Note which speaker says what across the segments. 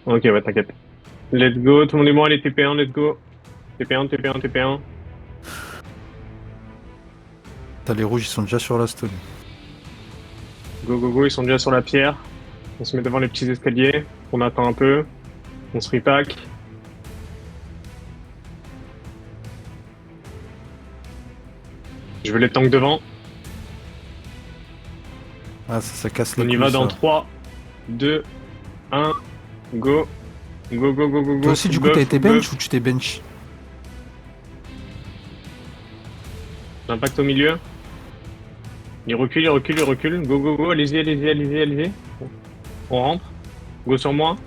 Speaker 1: Ok, ouais, t'inquiète. Let's go, tout le monde est bon, allez, TP1, let's go. TP1, TP1, TP1.
Speaker 2: T'as les rouges, ils sont déjà sur la stone.
Speaker 1: Go, go, go, ils sont déjà sur la pierre. On se met devant les petits escaliers. On attend un peu. On se repack. Je veux les tanks devant.
Speaker 2: Ah, ça casse les
Speaker 1: On y
Speaker 2: couilles,
Speaker 1: va dans
Speaker 2: ça.
Speaker 1: 3, 2, 1. Go. Go, go, go, go,
Speaker 2: Toi
Speaker 1: go.
Speaker 2: aussi,
Speaker 1: Full
Speaker 2: du coup, t'as
Speaker 1: buff,
Speaker 2: été
Speaker 1: full
Speaker 2: bench
Speaker 1: buff.
Speaker 2: ou tu t'es bench?
Speaker 1: L'impact au milieu. Il recule, il recule, il recule. Go, go, go. Allez-y, allez-y, allez-y, allez-y. On rentre. Go sur moi.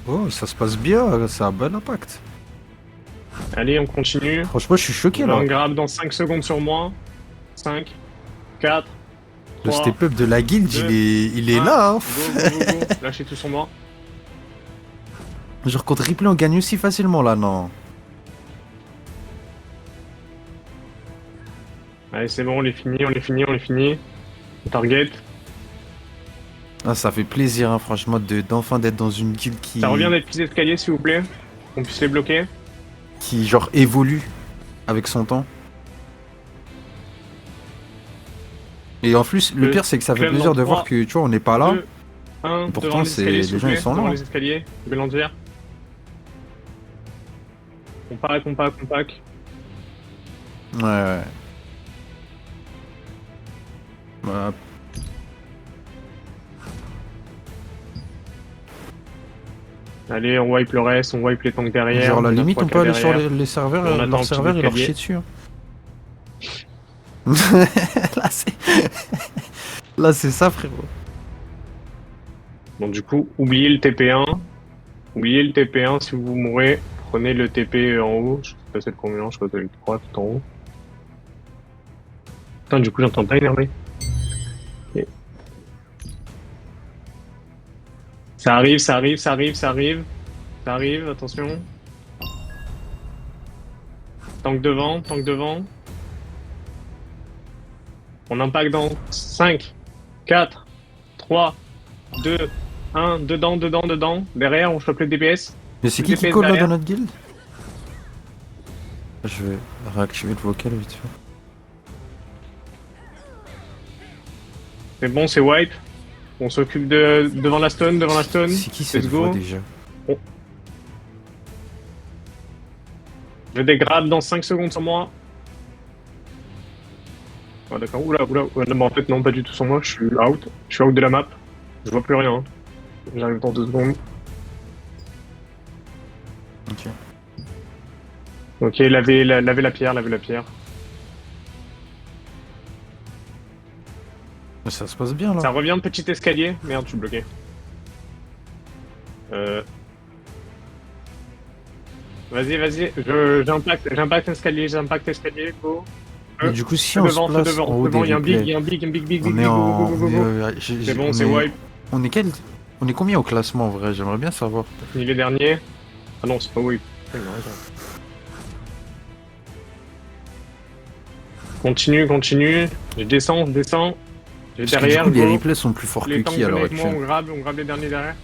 Speaker 2: Oh, ça se passe bien, ça a un bon impact.
Speaker 1: Allez, on continue.
Speaker 2: Franchement, je suis choqué,
Speaker 1: Là,
Speaker 2: là.
Speaker 1: on grab dans 5 secondes sur moi. 5, 4,
Speaker 2: Le
Speaker 1: 3,
Speaker 2: step-up de la guild,
Speaker 1: 2,
Speaker 2: il est
Speaker 1: 1.
Speaker 2: là, hein.
Speaker 1: Go, go, go, go. Lâchez tout sur moi.
Speaker 2: Genre, contre replay, on gagne aussi facilement, là, non.
Speaker 1: Allez, c'est bon, on est fini, on est fini, on est fini. Target.
Speaker 2: Ah, ça fait plaisir, hein, franchement, d'enfin d'être dans une guilde
Speaker 1: Ça revient des petits escaliers, s'il vous plaît. Qu'on puisse les bloquer.
Speaker 2: qui, genre, évolue avec son temps. Et en plus, le pire, c'est que ça fait
Speaker 1: Clem
Speaker 2: plaisir
Speaker 1: dans
Speaker 2: de voir
Speaker 1: 3,
Speaker 2: que, tu vois, on n'est pas là.
Speaker 1: 2, 1.
Speaker 2: Et
Speaker 1: Devant
Speaker 2: pourtant,
Speaker 1: les escaliers, s'il
Speaker 2: les
Speaker 1: vous
Speaker 2: gens,
Speaker 1: plaît.
Speaker 2: ils sont
Speaker 1: Devant
Speaker 2: là.
Speaker 1: les escaliers. Je vais l'enduire. On pack, on pack, on pack.
Speaker 2: Ouais, ouais. Voilà.
Speaker 1: Allez, on wipe le reste, on wipe les tanks derrière.
Speaker 2: Genre, la
Speaker 1: On a
Speaker 2: limite,
Speaker 1: 3
Speaker 2: on
Speaker 1: K
Speaker 2: peut aller sur
Speaker 1: derrière.
Speaker 2: les serveurs,
Speaker 1: On attend
Speaker 2: leur
Speaker 1: un petit
Speaker 2: serveur et leur
Speaker 1: escalier.
Speaker 2: chier dessus. Hein. Là, c'est... Là, c'est ça, frérot.
Speaker 1: Bon, du coup, oubliez le TP1. Oubliez le TP1 si vous mourrez. Prenez le TP en haut. Je sais pas c'est le combien, je crois que c'est le 3 tout en haut. Putain, du coup, j'entends pas énervé. Ok. Ça arrive, ça arrive, ça arrive, ça arrive. Ça arrive, attention. Tank devant, tank devant. On impact dans 5, 4, 3, 2, 1. Dedans, dedans, dedans. Derrière, on chope le DPS.
Speaker 2: Mais c'est
Speaker 1: Le
Speaker 2: qui
Speaker 1: DPS
Speaker 2: colle là
Speaker 1: derrière.
Speaker 2: dans notre guild? Je vais réactiver le vocal vite fait.
Speaker 1: C'est bon, c'est wipe. On s'occupe de devant la stone, devant la stone.
Speaker 2: C'est qui cette
Speaker 1: Let's
Speaker 2: voix
Speaker 1: go.
Speaker 2: déjà?
Speaker 1: Je dégrade dans 5 secondes sur moi. Ah d'accord, oula, oula. Ouais, non, mais en fait, non, pas du tout sur moi. Je suis out. Je suis out de la map. Je vois plus rien. J'arrive dans 2 secondes.
Speaker 2: Ok.
Speaker 1: Ok, lavez la pierre, lavez la pierre.
Speaker 2: Ça se passe bien là.
Speaker 1: Ça revient de petit escalier. Merde, je suis bloqué. Vas-y, vas-y. J'impacte escalier, j'impacte escalier. Go.
Speaker 2: Mais du coup, si on se place en haut des
Speaker 1: devant, il y a un big, il y
Speaker 2: replays,
Speaker 1: a un big, un big, big,
Speaker 2: on
Speaker 1: big,
Speaker 2: est
Speaker 1: big, go, go,
Speaker 2: en...
Speaker 1: go, go, go. C'est bon, c'est wipe.
Speaker 2: On est quel? On est combien au classement en vrai? J'aimerais bien savoir.
Speaker 1: T'as fini les derniers. Ah non, c'est pas wipe. Continue, continue. Je descends, je descends. Je vais
Speaker 2: Parce que
Speaker 1: derrière,
Speaker 2: du coup, les
Speaker 1: go.
Speaker 2: replays sont plus forts que
Speaker 1: Les tanks
Speaker 2: qui à
Speaker 1: viennent
Speaker 2: l'heure
Speaker 1: avec moi,
Speaker 2: actuelle?
Speaker 1: on grab les derniers derrière.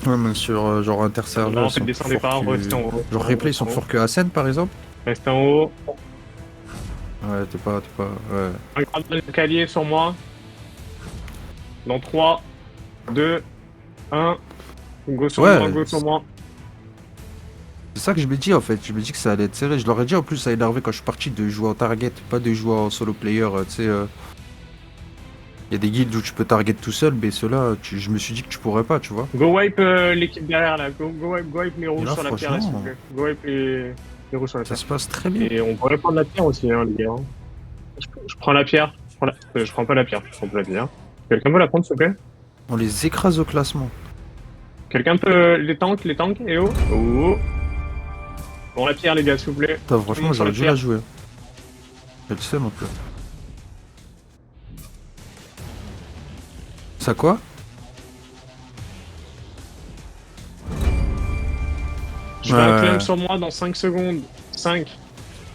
Speaker 2: Ouais, même sur genre interserver,
Speaker 1: Non, en
Speaker 2: ils
Speaker 1: fait,
Speaker 2: sont plus
Speaker 1: descendez
Speaker 2: forts
Speaker 1: pas,
Speaker 2: que...
Speaker 1: restez en haut.
Speaker 2: Genre replay, ils sont forts que Asen par exemple?
Speaker 1: Restez en haut.
Speaker 2: Ouais, t'es pas... Ouais.
Speaker 1: Un grab dans l'escalier sur moi. Dans 3, 2, 1. Go sur
Speaker 2: Ouais.
Speaker 1: moi, go sur moi.
Speaker 2: C'est ça que je me dis en fait, je me dis que ça allait être serré. Je l'aurais dit en plus, ça a énervé quand je suis parti de jouer en target, pas de jouer en solo player, tu sais. Il y a des guildes où tu peux target tout seul, mais ceux-là, je me suis dit que tu pourrais pas, tu vois.
Speaker 1: Go wipe l'équipe derrière là. Go wipe les rouges
Speaker 2: là,
Speaker 1: sur la pierre là, s'il vous
Speaker 2: franchement,
Speaker 1: plaît. Go wipe les rouges sur la
Speaker 2: Ça
Speaker 1: pierre.
Speaker 2: se passe très bien.
Speaker 1: Et on pourrait prendre la pierre aussi, hein, les gars. Je prends la pierre. Je prends pas la pierre, je prends pas la pierre. Quelqu'un peut la prendre, s'il vous plaît?
Speaker 2: On les écrase au classement.
Speaker 1: Quelqu'un peut... Les tanks, et oh. Oh. Bon, la pierre, les gars, s'il vous plaît.
Speaker 2: Putain, franchement,
Speaker 1: Sur la
Speaker 2: j'aurais dû
Speaker 1: pierre.
Speaker 2: la jouer. Je le sais, mon peu. Ça quoi?
Speaker 1: Je vais un climb sur moi dans 5 secondes. 5,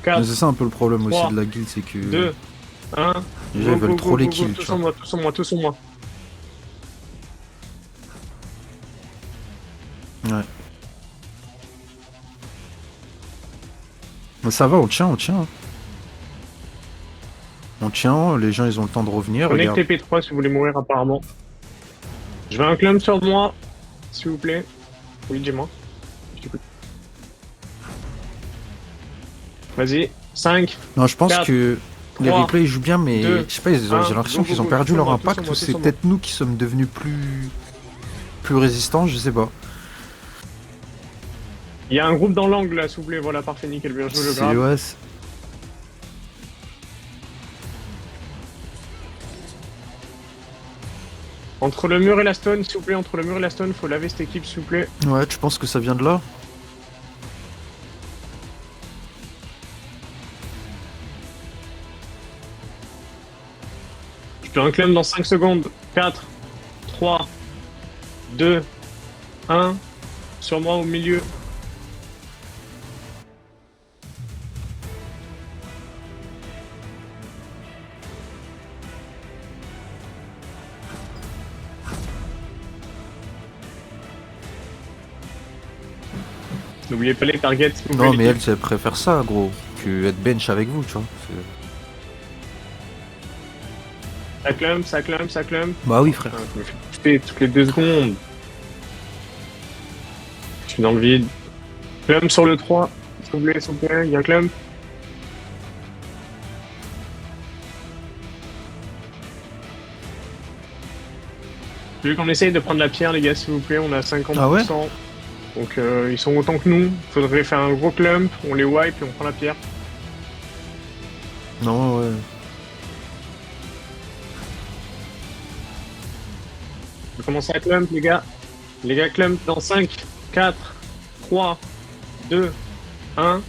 Speaker 1: 4,
Speaker 2: Mais c'est ça un peu le problème
Speaker 1: 3,
Speaker 2: aussi de la guilde, c'est que...
Speaker 1: 2, 1.
Speaker 2: Déjà, ils veulent trop les kills, tu
Speaker 1: tous
Speaker 2: vois.
Speaker 1: sur moi, tous sur moi, tous sur moi.
Speaker 2: Ouais. Mais ça va, on tient, on tient. On tient, les gens ils ont le temps de revenir,
Speaker 1: Prenez le
Speaker 2: regarde.
Speaker 1: TP3 si vous voulez mourir apparemment. Je veux un clump sur moi, s'il vous plaît. Oui, dis-moi. Je t'écoute. Vas-y, 5,
Speaker 2: Non, je pense
Speaker 1: 4,
Speaker 2: que les
Speaker 1: 3,
Speaker 2: replays ils jouent bien, mais
Speaker 1: 2,
Speaker 2: je sais pas, j'ai l'impression qu'ils ont perdu leur impact, ou c'est peut-être nous qui sommes devenus plus résistants, je sais pas.
Speaker 1: Il y a un groupe dans l'angle là, s'il vous plaît. Voilà, parfait, nickel, bien joué le
Speaker 2: C'est
Speaker 1: grab.
Speaker 2: ouais,
Speaker 1: Entre le mur et la stone, s'il vous plaît, entre le mur et la stone, faut laver cette équipe, s'il vous plaît.
Speaker 2: ouais, tu penses que ça vient de là?
Speaker 1: Je fais un claim dans 5 secondes. 4, 3, 2, 1. Sur moi au milieu. N'oubliez pas les targets. s'il vous plaît,
Speaker 2: Non, mais
Speaker 1: l'équipe.
Speaker 2: elle préfère ça, gros, que être bench avec vous, tu vois.
Speaker 1: Ça clame, ça clame, ça clame.
Speaker 2: Bah oui, frère.
Speaker 1: Ah, je me fais pousser toutes les 2 secondes. Je suis dans le vide. Clump sur le 3. S'il vous plaît, s'il vous plaît. Il y a un clump. Je veux qu'on essaye de prendre la pierre, les gars, s'il vous plaît. On a 50%.
Speaker 2: Ah ouais.
Speaker 1: Donc, ils sont autant que nous. Faudrait faire un gros clump. On les wipe et on prend la pierre.
Speaker 2: Non, ouais.
Speaker 1: Je vais commencer à clump, les gars. Les gars, clump dans 5, 4, 3, 2, 1.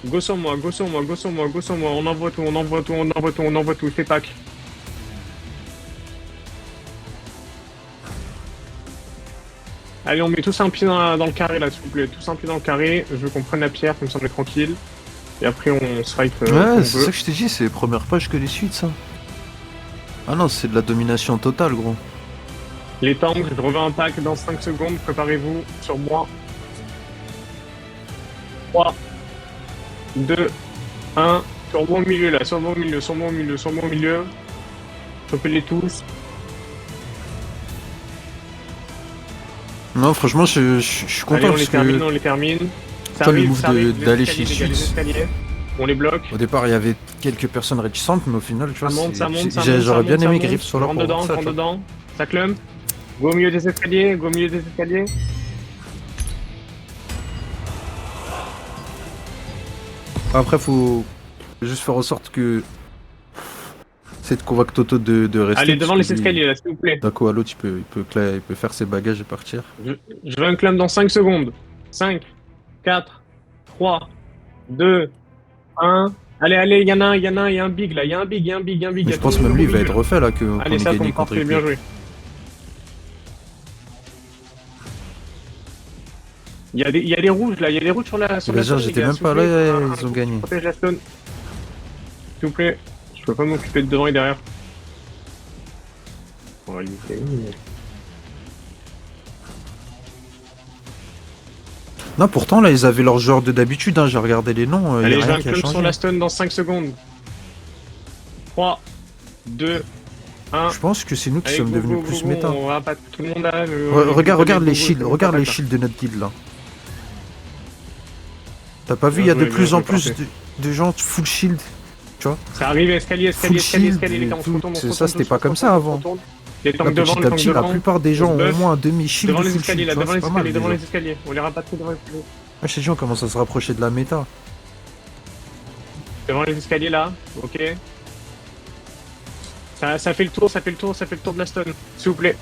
Speaker 1: Go sur moi, go sur moi, go sur moi, go sur moi. On envoie tout, on envoie tout, on envoie tout, on envoie tout. C'est pack. Allez, on met tous un pied dans le carré là, s'il vous plaît. Tous un pied dans le carré. Je veux qu'on prenne la pierre, comme ça on est tranquille. Et après, on se fight. Comme
Speaker 2: Ouais,
Speaker 1: on
Speaker 2: c'est
Speaker 1: veut.
Speaker 2: ça que je t'ai dit, c'est les premières pages que les suites, ça. Ah non, c'est de la domination totale, gros.
Speaker 1: Les tanks, je reviens un pack dans 5 secondes. Préparez-vous sur moi. 3, 2, 1. Sur moi au milieu là, sur moi au milieu, sur moi au milieu, sur moi au milieu. Chopez-les tous.
Speaker 2: Non, franchement, je suis content
Speaker 1: Allez, on
Speaker 2: parce
Speaker 1: les termine,
Speaker 2: que
Speaker 1: on les termine. Ça
Speaker 2: toi, le
Speaker 1: arrive,
Speaker 2: move
Speaker 1: ça arrive.
Speaker 2: d'aller
Speaker 1: Les
Speaker 2: chez
Speaker 1: escaliers, les gars, les
Speaker 2: Suits,
Speaker 1: escaliers. On les bloque.
Speaker 2: au départ, il y avait quelques personnes réticentes, mais au final, tu
Speaker 1: Ça
Speaker 2: vois,
Speaker 1: monte, ça monte, ça monte.
Speaker 2: j'aurais bien
Speaker 1: ça
Speaker 2: aimé
Speaker 1: monte.
Speaker 2: Griff soit là
Speaker 1: Rentre
Speaker 2: pour
Speaker 1: dedans,
Speaker 2: voir ça,
Speaker 1: rentre
Speaker 2: tu vois.
Speaker 1: dedans. Ça clump. Go au milieu des escaliers, go au milieu des escaliers.
Speaker 2: Après, faut juste faire en sorte que c'est de convaincre Toto de rester.
Speaker 1: Allez, devant
Speaker 2: parce
Speaker 1: les
Speaker 2: que lui,
Speaker 1: escaliers là, s'il vous plaît.
Speaker 2: d'un coup à l'autre, il peut faire ses bagages et partir.
Speaker 1: Je veux un clump dans 5 secondes. 5, 4, 3, 2, 1. Allez, allez, il y en a un, il y a un big là. Il y a un big, il y a un big, il y a un big.
Speaker 2: Mais je pense même lui, il va être refait là qu'on
Speaker 1: Allez,
Speaker 2: ait
Speaker 1: ça
Speaker 2: gagné
Speaker 1: tombe
Speaker 2: contre
Speaker 1: parfait, bien
Speaker 2: Ripley.
Speaker 1: joué. Il y a des rouges là, il y a des rouges sur la
Speaker 2: Vas-y,
Speaker 1: stone,
Speaker 2: j'étais
Speaker 1: les gars,
Speaker 2: même
Speaker 1: s'il
Speaker 2: pas
Speaker 1: vous plaît.
Speaker 2: là,
Speaker 1: Un
Speaker 2: ils ont
Speaker 1: coup,
Speaker 2: gagné.
Speaker 1: Protège la stone. S'il vous plaît. Je peux pas m'occuper de devant et derrière. Oh, il est
Speaker 2: Non, pourtant là, ils avaient leur joueur de d'habitude, hein, j'ai regardé les noms, il y
Speaker 1: Allez,
Speaker 2: a
Speaker 1: je vais
Speaker 2: rien
Speaker 1: un
Speaker 2: qui a
Speaker 1: clump
Speaker 2: changé.
Speaker 1: sur la stone dans 5 secondes. 3, 2, 1.
Speaker 2: Je pense que c'est nous qui
Speaker 1: Allez,
Speaker 2: sommes
Speaker 1: go,
Speaker 2: devenus
Speaker 1: go,
Speaker 2: plus
Speaker 1: go,
Speaker 2: méta.
Speaker 1: on va pas tout le monde là.
Speaker 2: Regarde les
Speaker 1: go,
Speaker 2: shields,
Speaker 1: go,
Speaker 2: regarde
Speaker 1: go,
Speaker 2: les
Speaker 1: go,
Speaker 2: shields de notre guild là. T'as pas vu,
Speaker 1: Bien
Speaker 2: il y a de
Speaker 1: joué,
Speaker 2: plus
Speaker 1: bien
Speaker 2: en
Speaker 1: joué,
Speaker 2: plus
Speaker 1: parfait.
Speaker 2: de gens full shield.
Speaker 1: Ça arrive, escalier,
Speaker 2: Full
Speaker 1: escalier, escalier,
Speaker 2: shield
Speaker 1: escalier, les gars, on se
Speaker 2: et
Speaker 1: retourne, on se
Speaker 2: tout.
Speaker 1: retourne.
Speaker 2: Ça, c'était
Speaker 1: tous,
Speaker 2: pas
Speaker 1: on se
Speaker 2: comme ça
Speaker 1: retourne, on se
Speaker 2: avant.
Speaker 1: retourne. Les
Speaker 2: Là,
Speaker 1: tanks devant,
Speaker 2: petit
Speaker 1: les
Speaker 2: à
Speaker 1: tanks
Speaker 2: petit, la
Speaker 1: devant.
Speaker 2: plupart des gens
Speaker 1: On se
Speaker 2: ont au
Speaker 1: buff.
Speaker 2: moins un demi-shield
Speaker 1: Devant
Speaker 2: de
Speaker 1: les
Speaker 2: full
Speaker 1: escaliers,
Speaker 2: shield.
Speaker 1: là,
Speaker 2: Tu vois,
Speaker 1: devant
Speaker 2: c'est
Speaker 1: les
Speaker 2: pas mal
Speaker 1: escaliers, devant
Speaker 2: déjà.
Speaker 1: les escaliers. On les rapatrie devant les escaliers.
Speaker 2: Ah, je t'ai dit, on commence à se rapprocher de la méta.
Speaker 1: Devant les escaliers là, ok. Ça fait le tour, ça fait le tour, ça fait le tour de la stone, s'il vous plaît.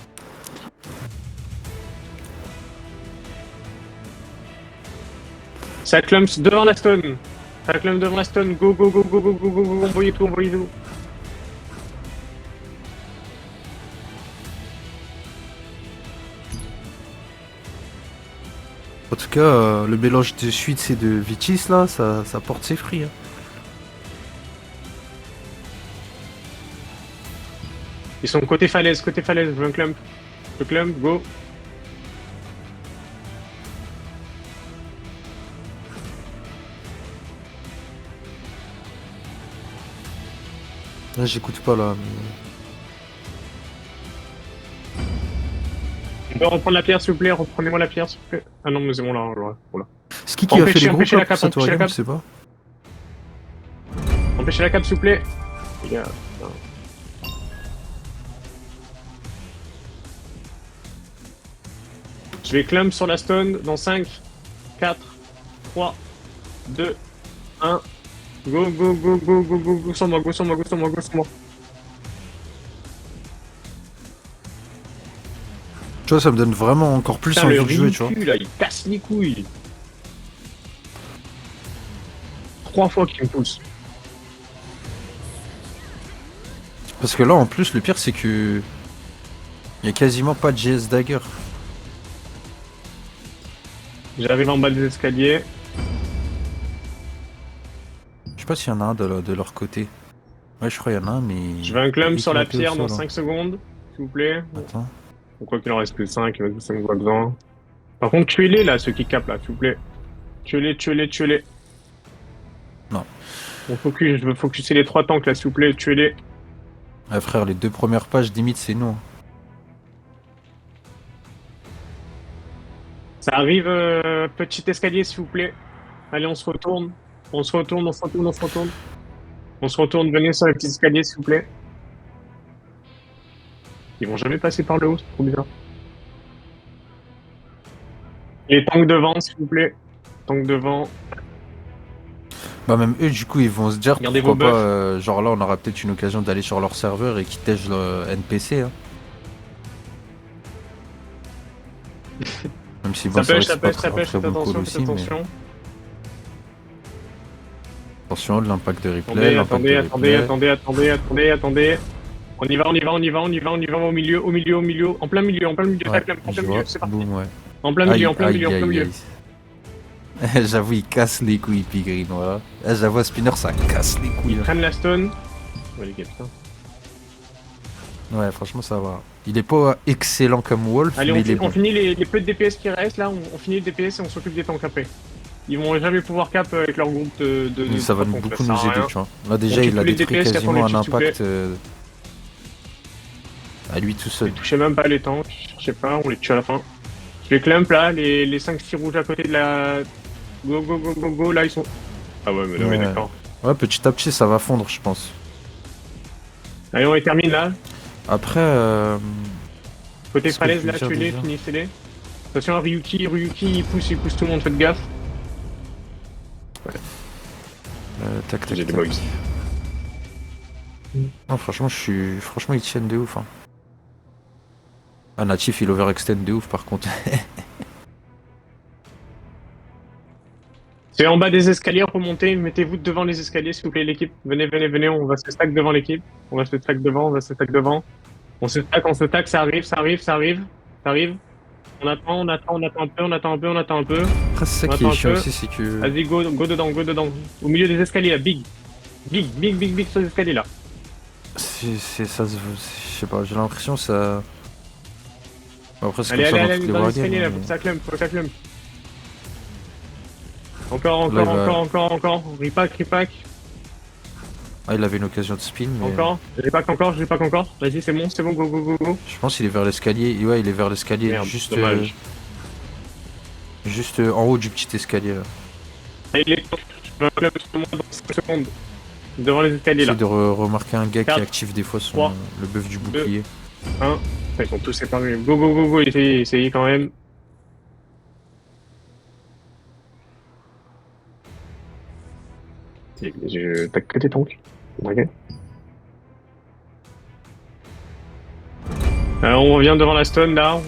Speaker 1: Ça clumps devant la stone. Ça clumps devant la stone. Go, go, go, go, go, go, go, go. Envoyez tout, envoyez tout.
Speaker 2: En tout cas, le mélange de Suits et de Vitis là, ça porte ses fruits. Hein.
Speaker 1: Ils sont côté falaise, je veux un clump. Le clump, go.
Speaker 2: Là, j'écoute pas là. Mais...
Speaker 1: On peut reprendre la pierre, s'il vous plaît. Reprenez-moi la pierre, s'il vous plaît. Ah non, mais c'est bon là. Voilà.
Speaker 2: C'est qui a fait les groupes
Speaker 1: empêchez
Speaker 2: là
Speaker 1: la
Speaker 2: pour
Speaker 1: cape,
Speaker 2: cette
Speaker 1: empêchez la
Speaker 2: wargame,
Speaker 1: cape.
Speaker 2: je sais pas.
Speaker 1: Empêchez la cape, s'il vous plaît. Les gars. Je vais clump sur la stone dans 5, 4, 3, 2, 1. Go, go, go, go, go, go, go sur moi, go sur moi, go sur moi, go sur moi.
Speaker 2: Tu vois, ça me donne vraiment encore plus
Speaker 1: Putain,
Speaker 2: envie
Speaker 1: le
Speaker 2: de jouer, tu vois.
Speaker 1: ridicule, là, il casse les couilles. 3 fois qu'il me pousse.
Speaker 2: Parce que là, en plus, le pire, c'est que... Il y a quasiment pas de GS Dagger.
Speaker 1: J'arrive en bas des escaliers.
Speaker 2: Je sais pas s'il y en a un de leur côté. Ouais, je crois qu'il y en a un, mais...
Speaker 1: Je veux un clump sur la
Speaker 2: éclaté au
Speaker 1: pierre dans
Speaker 2: sol,
Speaker 1: 5 secondes, s'il vous plaît.
Speaker 2: Attends.
Speaker 1: Ou quoi qu'il en reste que 5, il me ça me voit besoin. Par contre, tuez-les là, ceux qui capent là, s'il vous plaît. Tuez-les, tuez-les, tuez-les.
Speaker 2: Non.
Speaker 1: On focus, je veux focuser les 3 tanks là, s'il vous plaît, tuez-les.
Speaker 2: Ouais, frère, les 2 premières pages, limite, c'est nous.
Speaker 1: Ça arrive, petit escalier, s'il vous plaît. Allez, on se retourne. On se retourne, on se retourne, on se retourne. On se retourne, venez sur les petits escaliers, s'il vous plaît. Ils vont jamais passer par le haut, c'est trop bizarre. Les tanks devant, s'il vous plaît. Tanks devant.
Speaker 2: Bah même eux, du coup, ils vont se dire
Speaker 1: Regardez
Speaker 2: pourquoi
Speaker 1: vos
Speaker 2: pas... genre là, on aura peut-être une occasion d'aller sur leur serveur et qu'ils tègent le NPC. Hein. Même si bon,
Speaker 1: Ça pêche,
Speaker 2: c'est
Speaker 1: ça
Speaker 2: pas
Speaker 1: pêche, ça
Speaker 2: un
Speaker 1: pêche,
Speaker 2: très
Speaker 1: faites
Speaker 2: bon call
Speaker 1: attention,
Speaker 2: aussi,
Speaker 1: faites
Speaker 2: mais...
Speaker 1: attention.
Speaker 2: Attention, l'impact de replay,
Speaker 1: Attendez. On y va au milieu, en plein milieu, en plein milieu,
Speaker 2: Ouais,
Speaker 1: en plein
Speaker 2: je
Speaker 1: milieu,
Speaker 2: vois.
Speaker 1: c'est parti.
Speaker 2: Boum, ouais.
Speaker 1: En plein milieu, en plein milieu, en plein milieu.
Speaker 2: J'avoue, il casse les couilles, Pigreen, voilà. J'avoue, à Spinner, ça casse les couilles.
Speaker 1: Ils prennent la stone. Ouais, les gars, putain.
Speaker 2: Ouais, franchement, ça va. Il est pas excellent comme Wolf,
Speaker 1: Allez,
Speaker 2: mais il est
Speaker 1: on
Speaker 2: bon.
Speaker 1: finit les peu de DPS qui restent là, on finit les DPS et on s'occupe des tanks après. Ils vont jamais pouvoir cap avec leur groupe de
Speaker 2: Ça va
Speaker 1: tanks,
Speaker 2: beaucoup
Speaker 1: ça
Speaker 2: nous
Speaker 1: sert à
Speaker 2: aider,
Speaker 1: rien.
Speaker 2: tu vois. Là, déjà,
Speaker 1: On
Speaker 2: il
Speaker 1: tue
Speaker 2: a
Speaker 1: tous les
Speaker 2: détruit
Speaker 1: DPS qui
Speaker 2: quasiment
Speaker 1: attendent
Speaker 2: un
Speaker 1: les chips, s'il
Speaker 2: impact à lui tout seul.
Speaker 1: Ils touchaient même pas les tanks, je sais pas, on les tue à la fin. Je les clump là, les 5 petits rouges à côté de la... Go, go, go, go, go, là ils sont... Ah ouais, mais non, mais
Speaker 2: Ouais.
Speaker 1: d'accord.
Speaker 2: Ouais, petit à petit, ça va fondre, je pense.
Speaker 1: Allez, on les termine là.
Speaker 2: Après,
Speaker 1: Côté
Speaker 2: Qu'est-ce que
Speaker 1: falaise
Speaker 2: je
Speaker 1: là,
Speaker 2: veux dire
Speaker 1: tuez-les,
Speaker 2: déjà
Speaker 1: finissez-les. Attention à Ryuki, il pousse tout le monde, faites gaffe.
Speaker 2: tac,
Speaker 1: J'ai
Speaker 2: tac,
Speaker 1: des
Speaker 2: tac.
Speaker 1: bugs.
Speaker 2: Non, franchement, franchement, ils tiennent de ouf. Hein. Ah, Natif, il overextend de ouf, par contre.
Speaker 1: C'est en bas des escaliers, remontez, mettez-vous devant les escaliers s'il vous plaît l'équipe. Venez, on va se stack devant l'équipe. On va se stack devant. On se stack, ça arrive. On attend un peu.
Speaker 2: Après, c'est ça qui
Speaker 1: Attends
Speaker 2: est
Speaker 1: un
Speaker 2: chiant
Speaker 1: peu.
Speaker 2: aussi, c'est que...
Speaker 1: Vas-y, go dedans. Au milieu des escaliers là, big sur les escaliers là.
Speaker 2: ça se... Je sais pas, j'ai l'impression ça... Bon, après, c'est
Speaker 1: Allez,
Speaker 2: comme ça dans toutes les
Speaker 1: dans les
Speaker 2: wargames,
Speaker 1: escaliers là,
Speaker 2: mais-
Speaker 1: faut que ça clump. Encore. Ripack.
Speaker 2: Ah, il avait une occasion de spin, mais...
Speaker 1: Encore. Ripack encore. Vas-y, c'est bon, go.
Speaker 2: Je pense qu'il est vers l'escalier. Ouais, il est vers l'escalier,
Speaker 1: Merde,
Speaker 2: juste
Speaker 1: dommage.
Speaker 2: juste en haut du petit escalier là.
Speaker 1: Allez, les tanks, je veux un clump sur moi dans 5 secondes. Devant les escaliers là.
Speaker 2: J'essaie de remarquer un gars
Speaker 1: 4,
Speaker 2: qui active des fois
Speaker 1: 3,
Speaker 2: le buff du bouclier.
Speaker 1: 1. Ils sont tous séparés. Go, essayez quand même. T'as que tes tanks. Ok. On revient devant la stone là.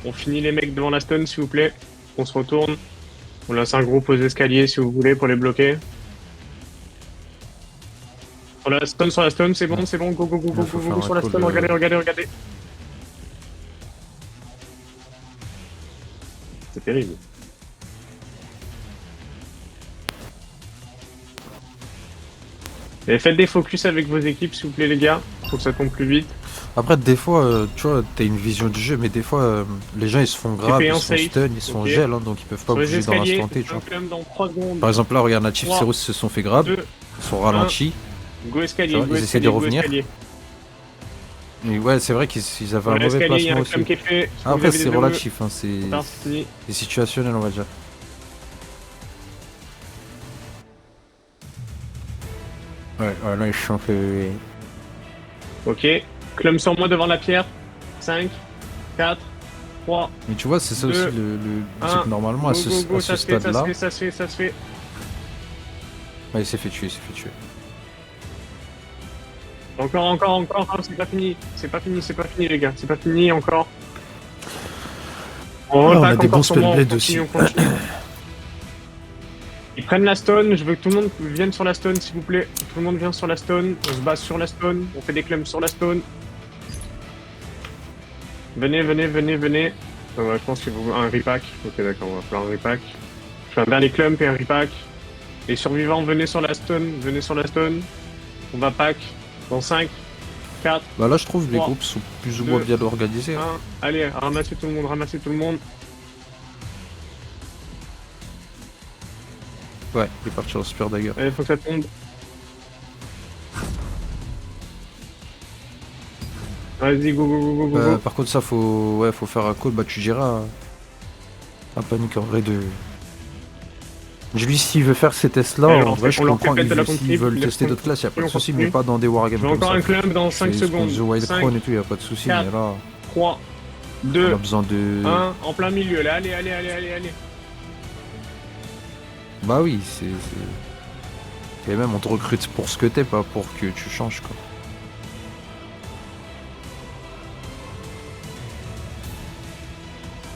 Speaker 1: On finit les mecs devant la stone s'il vous plaît. On se retourne. On lance un groupe aux escaliers si vous voulez pour les bloquer. Sur la stone, c'est bon, go sur la stone, regardez. C'est terrible. Et faites des focus avec vos équipes s'il vous plaît les gars. faut que ça tombe plus vite.
Speaker 2: Après, des fois, tu vois, t'as une vision du jeu, mais des fois, les gens ils se font grab,
Speaker 1: fais
Speaker 2: ils
Speaker 1: un
Speaker 2: se font
Speaker 1: safe.
Speaker 2: stun, ils se font
Speaker 1: Ok.
Speaker 2: gel, hein, donc ils peuvent pas
Speaker 1: Sur les
Speaker 2: bouger dans
Speaker 1: escaliers,
Speaker 2: l'instant T, tu
Speaker 1: un
Speaker 2: vois.
Speaker 1: clump dans 3 secondes.
Speaker 2: Par exemple, là, regarde, Natif,
Speaker 1: 3,
Speaker 2: Cerus se sont fait grab,
Speaker 1: 2,
Speaker 2: ils sont ralentis.
Speaker 1: go escalier,
Speaker 2: Tu vois,
Speaker 1: go
Speaker 2: ils essaient
Speaker 1: escalier,
Speaker 2: de
Speaker 1: go
Speaker 2: revenir.
Speaker 1: escalier.
Speaker 2: Et ouais, c'est vrai qu'ils avaient
Speaker 1: Sur
Speaker 2: un mauvais
Speaker 1: l'escalier, il y a
Speaker 2: placement
Speaker 1: un
Speaker 2: aussi.
Speaker 1: clump qui est fait. Est-ce que vous
Speaker 2: Après,
Speaker 1: avez
Speaker 2: c'est
Speaker 1: des AOE?
Speaker 2: relatif, hein,
Speaker 1: Parti.
Speaker 2: c'est situationnel, on va dire. Ouais, là, ils se sont fait.
Speaker 1: Ok. Clump sur moi devant la pierre. 5, 4, 3,
Speaker 2: Mais tu vois, c'est ça
Speaker 1: 2,
Speaker 2: aussi le
Speaker 1: un.
Speaker 2: type, normalement,
Speaker 1: Go,
Speaker 2: à ce,
Speaker 1: go, go,
Speaker 2: à ce
Speaker 1: ça se fait, ça se
Speaker 2: stade-là.
Speaker 1: fait, ça se fait, ça se fait.
Speaker 2: Ouais, il s'est fait tuer, il s'est fait tuer.
Speaker 1: Encore, hein, c'est pas fini. C'est pas fini, les gars. C'est pas fini encore.
Speaker 2: Ah, on a
Speaker 1: attaque
Speaker 2: des
Speaker 1: encore
Speaker 2: bons
Speaker 1: sur moi, on
Speaker 2: spellblades
Speaker 1: continue,
Speaker 2: aussi.
Speaker 1: on continue. Ils prennent la stone, je veux que tout le monde vienne sur la stone, s'il vous plaît. Tout le monde vient sur la stone, on se base sur la stone, on fait des clumps sur la stone. Venez. Ouais, je pense qu'il faut un repack. Ok, d'accord, on va faire un repack. Je fais un dernier clump et un repack. Les survivants, venez sur la stone. On va pack dans 5, 4,
Speaker 2: Bah là, je trouve que les
Speaker 1: 3,
Speaker 2: groupes sont plus ou moins
Speaker 1: 2,
Speaker 2: bien organisés.
Speaker 1: 1.
Speaker 2: Hein.
Speaker 1: Allez, ramassez tout le monde.
Speaker 2: Ouais, il est parti en Spear Dagger.
Speaker 1: Allez, faut que ça tombe. Vas-y, go.
Speaker 2: Par contre, ça, faut faire un call. Bah, tu diras à Panique en vrai de. Lui, s'il veut faire ces tests-là,
Speaker 1: Ouais,
Speaker 2: en vrai, je
Speaker 1: on leur
Speaker 2: comprends.
Speaker 1: fait péter la
Speaker 2: S'ils
Speaker 1: contrib,
Speaker 2: veulent
Speaker 1: les
Speaker 2: tester d'autres classes, y'a pas de soucis, mais pas dans des wargames
Speaker 1: Je veux
Speaker 2: comme
Speaker 1: encore
Speaker 2: ça.
Speaker 1: un clump dans 5
Speaker 2: C'est
Speaker 1: secondes.
Speaker 2: The Wild
Speaker 1: 5,
Speaker 2: Crown et tout, y'a pas de soucis,
Speaker 1: 4,
Speaker 2: mais là,
Speaker 1: 3,
Speaker 2: on
Speaker 1: 2,
Speaker 2: a besoin de.
Speaker 1: 1, en plein milieu là, allez.
Speaker 2: Bah oui, c'est. Et même, on te recrute pour ce que t'es, pas pour que tu changes, quoi.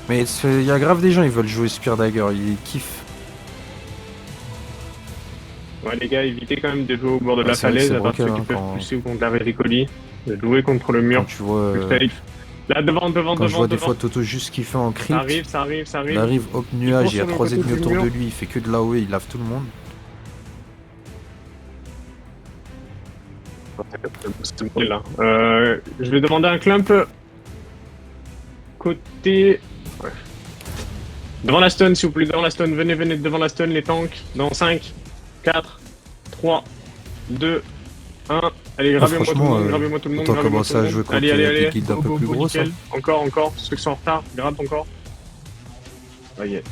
Speaker 2: Mais il y a grave des gens, ils veulent jouer Spear Dagger, ils kiffent.
Speaker 1: Ouais, les gars, évitez quand même de jouer au bord de la
Speaker 2: c'est vrai que
Speaker 1: falaise
Speaker 2: c'est
Speaker 1: à part ceux
Speaker 2: broken,
Speaker 1: qui
Speaker 2: hein,
Speaker 1: peuvent
Speaker 2: quand-
Speaker 1: pousser ou contre la Réricoli. Jouer contre le mur.
Speaker 2: Quand tu vois.
Speaker 1: Safe. Là, devant.
Speaker 2: Quand je vois des fois Toto juste kiffer en crit,
Speaker 1: Ça arrive.
Speaker 2: il arrive, hop, nuage, il y a
Speaker 1: sur le
Speaker 2: 3
Speaker 1: côté
Speaker 2: ennemis
Speaker 1: du
Speaker 2: autour
Speaker 1: mur.
Speaker 2: de lui, il fait que de l'AOE, il lave tout le monde.
Speaker 1: C'est bon, là. Je vais demander un clump côté. Ouais. Devant la stun, s'il vous plaît, devant la stun. Venez devant la stun, les tanks. Dans 5, 4, 3, 2, 1. Allez, gravez-moi tout le monde, gravez-moi tout le monde.
Speaker 2: autant
Speaker 1: gravez-moi
Speaker 2: commencer
Speaker 1: tout le
Speaker 2: à
Speaker 1: monde.
Speaker 2: jouer contre
Speaker 1: Allez.
Speaker 2: des guildes un peu
Speaker 1: Go,
Speaker 2: plus grosses,
Speaker 1: nickel. Encore. Ceux qui sont en retard, grave encore. Ouais,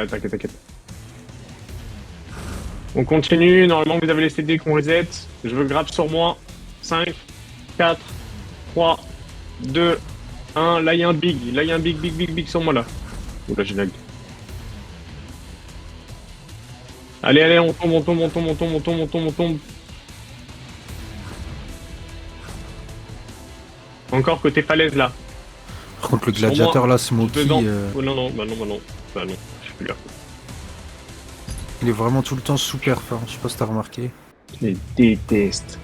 Speaker 1: t'inquiète. On continue, normalement vous avez les CD qu'on reset. Je veux grab sur moi. 5, 4, 3, 2, 1. Là il y a un big sur moi là. Oula, j'ai lag. Allez, on tombe. Encore côté falaise là.
Speaker 2: Par contre, le
Speaker 1: Sur
Speaker 2: gladiateur
Speaker 1: moi,
Speaker 2: là, Smokey,
Speaker 1: Dedans. Oh non. Bah non. Je suis plus là.
Speaker 2: il est vraiment tout le temps super fort, je sais pas si t'as remarqué.
Speaker 1: Je les déteste.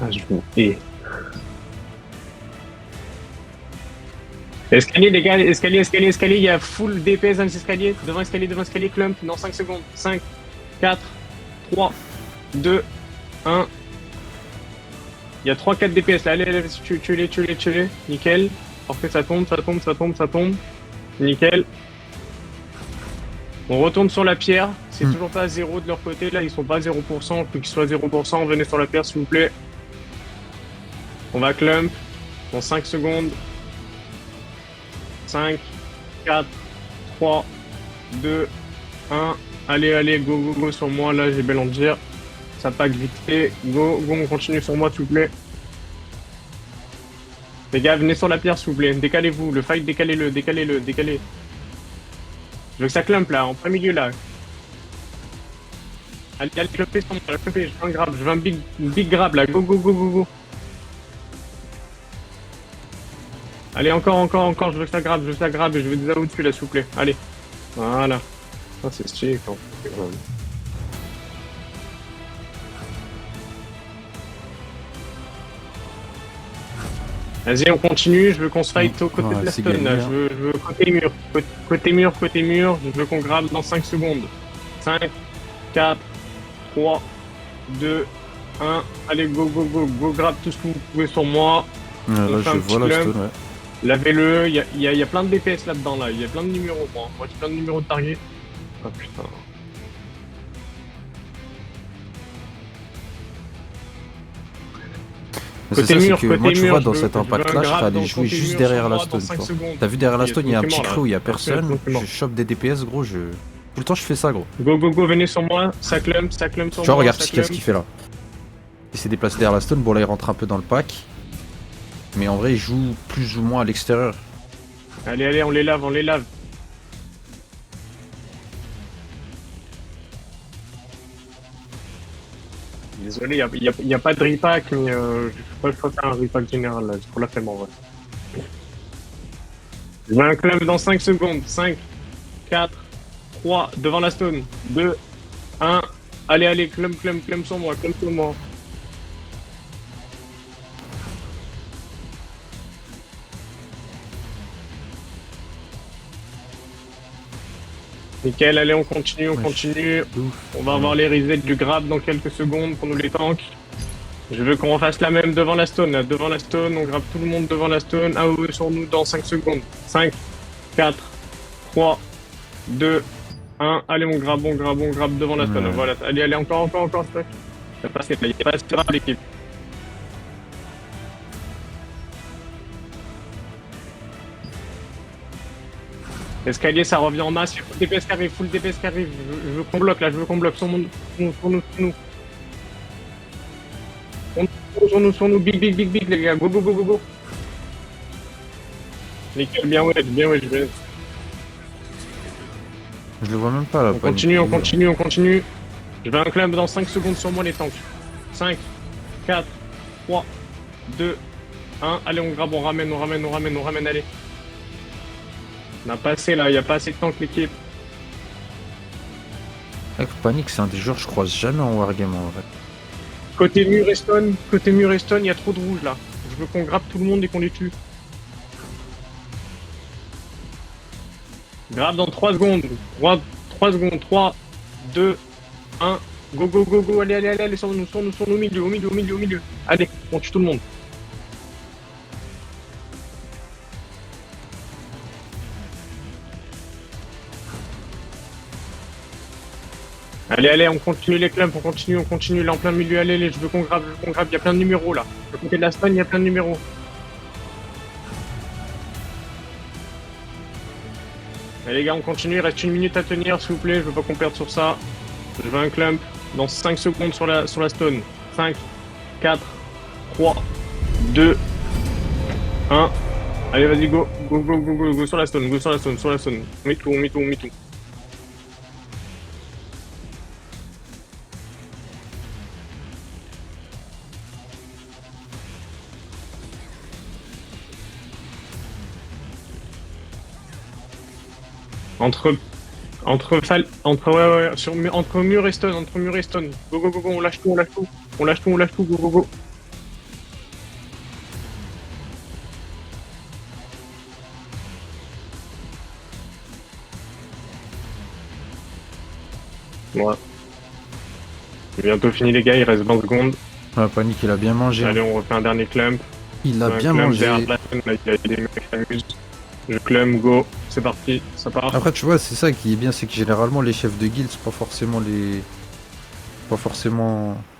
Speaker 1: Ah, je vous hais. Escalier, les gars, escalier. Il y a full DPS dans les escaliers. Devant escalier, clump dans 5 secondes. 5, 4, 3, 2, 1. Il y a 3-4 DPS là. Allez, tuez-les. Nickel. Parfait, ça tombe. Nickel. On retourne sur la pierre. C'est toujours pas à 0 de leur côté. Là, ils sont pas à 0%. Il faut qu'ils soient à 0%. Venez sur la pierre, s'il vous plaît. On va clump dans 5 secondes. 5, 4, 3, 2, 1. Allez, go sur moi. Là, j'ai Bélandir. Ça pack vite fait. Go, on continue sur moi, s'il vous plaît. Les gars, venez sur la pierre, s'il vous plaît. Décalez-vous. Le fight, décalez-le. Je veux que ça clump là, en plein milieu là. Allez, clumpez sur moi. Je veux un grab. Je veux un big grab là. Go. Allez, encore. Je veux que ça grab. Je veux des AOE dessus là, s'il vous plaît. Allez. Voilà. Ah, c'est stylé quand même. Vas-y, on continue. Je veux qu'on se fight aux côtés de la stun là. Je veux côté mur. Je veux qu'on grave dans 5 secondes. 5, 4, 3, 2, 1. Allez, go, go, go, go, grab tout ce que vous pouvez sur moi.
Speaker 2: Ouais, là,
Speaker 1: fait un
Speaker 2: je
Speaker 1: petit
Speaker 2: vois la
Speaker 1: clump.
Speaker 2: stone, ouais.
Speaker 1: Lavez-le, il y a plein de DPS là-dedans, là. Il y a plein de numéros, moi j'ai plein de numéros de target. Ah putain.
Speaker 2: Mais c'est
Speaker 1: Côté
Speaker 2: ça, c'est
Speaker 1: mur,
Speaker 2: que
Speaker 1: côté
Speaker 2: moi, tu
Speaker 1: mur,
Speaker 2: vois,
Speaker 1: je
Speaker 2: dans
Speaker 1: veux-
Speaker 2: cet
Speaker 1: je veux
Speaker 2: impact-là,
Speaker 1: un
Speaker 2: je serais
Speaker 1: grab
Speaker 2: allé
Speaker 1: dans
Speaker 2: jouer
Speaker 1: côté
Speaker 2: juste
Speaker 1: mur
Speaker 2: derrière
Speaker 1: sur
Speaker 2: la
Speaker 1: moi dans
Speaker 2: stone,
Speaker 1: 5
Speaker 2: tu vois.
Speaker 1: secondes.
Speaker 2: T'as vu derrière la
Speaker 1: Yes,
Speaker 2: stone, il y a un
Speaker 1: donc,
Speaker 2: petit
Speaker 1: c'est mort,
Speaker 2: creux où il y a
Speaker 1: là.
Speaker 2: personne.
Speaker 1: Donc, c'est mort.
Speaker 2: Je chope des DPS, gros. Tout le temps, je fais ça, gros.
Speaker 1: Go, go, go, venez sur moi. Ça clump sur
Speaker 2: Tu vois,
Speaker 1: moi,
Speaker 2: regarde
Speaker 1: ça
Speaker 2: qu'est-ce
Speaker 1: clump.
Speaker 2: qu'il fait là. Il s'est déplacé derrière la stone. Bon, là, il rentre un peu dans le pack. Mais en vrai, il joue plus ou moins à l'extérieur.
Speaker 1: Allez, allez, on les lave, on les lave. Désolé, il y a pas de repack, mais je crois faire un repack général, là. C'est pour la flemme, en vrai. Je mets un clump dans 5 secondes. 5, 4, 3, devant la stone. 2, 1. Allez, allez, clump sur moi, clump sur moi. Nickel, allez, on continue, on
Speaker 2: Ouais,
Speaker 1: continue.
Speaker 2: Ouf.
Speaker 1: On va avoir les resets du grab dans quelques secondes pour nous les tanks. Je veux qu'on refasse la même devant la stone, là. Devant la stone, on grabe tout le monde devant la stone. AOE sur nous dans 5 secondes. 5, 4, 3, 2, 1. Allez, on grabe devant la stone.
Speaker 2: Ouais.
Speaker 1: Voilà, allez, allez, encore, stock. Il n'y a pas assez de l'équipe. Escalier, ça revient en masse. Full DPS qui arrive, Je veux qu'on bloque là, sur nous. Sur nous, big, les gars. Go, go. Nickel, bien ouais, bien.
Speaker 2: Je le vois même pas là.
Speaker 1: On continue. Je vais un clump dans 5 secondes sur moi, les tanks. 5, 4, 3, 2, 1. Allez, on grabe, on ramène, allez. On a passé là, il n'y a pas assez de tanks, l'équipe.
Speaker 2: Mec, Panic, c'est un des joueurs que je croise jamais en wargame en vrai.
Speaker 1: Côté mur et stone, il y a trop de rouge là. Je veux qu'on grabe tout le monde et qu'on les tue. Grab dans 3 secondes. 3 secondes. 3, 2, 1. Go. Allez, sur nous, au milieu. Allez, on tue tout le monde. Allez, on continue les clumps, on continue là en plein milieu. Allez, je veux qu'on grabe. Il y a plein de numéros là. De côté de la stone, il y a plein de numéros. Allez les gars, on continue, il reste 1 minute à tenir, s'il vous plaît, je veux pas qu'on perde sur ça. Je veux un clump dans 5 secondes sur la stone. 5, 4, 3, 2, 1. Allez, vas-y, go sur la stone, On met tout. Entre mur et stone, Go, on lâche tout, go. Voilà. C'est bientôt fini les gars, il reste 20 secondes.
Speaker 2: Ouais, Panic, il a bien mangé.
Speaker 1: Allez, on refait un dernier clump.
Speaker 2: Il a bien mangé.
Speaker 1: Derrière la scène, là, il y a des mecs qui s'amusent. Je clump, go, c'est parti, ça part.
Speaker 2: Après, tu vois, c'est ça qui est bien, c'est que généralement, les chefs de guild, c'est pas forcément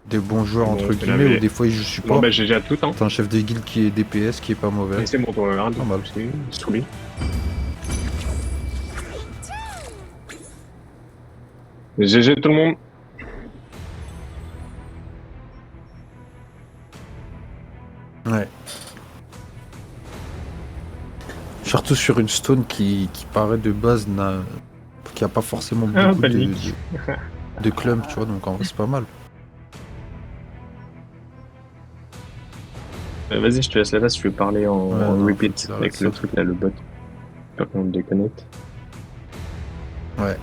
Speaker 2: des bons joueurs,
Speaker 1: Bon,
Speaker 2: entre
Speaker 1: c'est la
Speaker 2: guillemets,
Speaker 1: vie.
Speaker 2: ou des fois ils jouent support.
Speaker 1: Bon, bah, j'ai déjà tout, hein.
Speaker 2: T'as un chef de guild qui est DPS, qui est pas mauvais.
Speaker 1: Mais c'est bon, toi, arrête de
Speaker 2: Pas mal.
Speaker 1: pousser, saoulé. GG tout le monde.
Speaker 2: Ouais. Surtout sur une stone qui paraît de base, qui a pas forcément beaucoup
Speaker 1: Panique.
Speaker 2: de clump, tu vois, donc en vrai c'est pas mal.
Speaker 1: Vas-y, je te laisse la place, je vais parler en
Speaker 2: non,
Speaker 1: repeat
Speaker 2: faut que
Speaker 1: avec
Speaker 2: ça
Speaker 1: le
Speaker 2: reste.
Speaker 1: truc là, le bot. Pas qu'on le déconnecte.
Speaker 2: Ouais.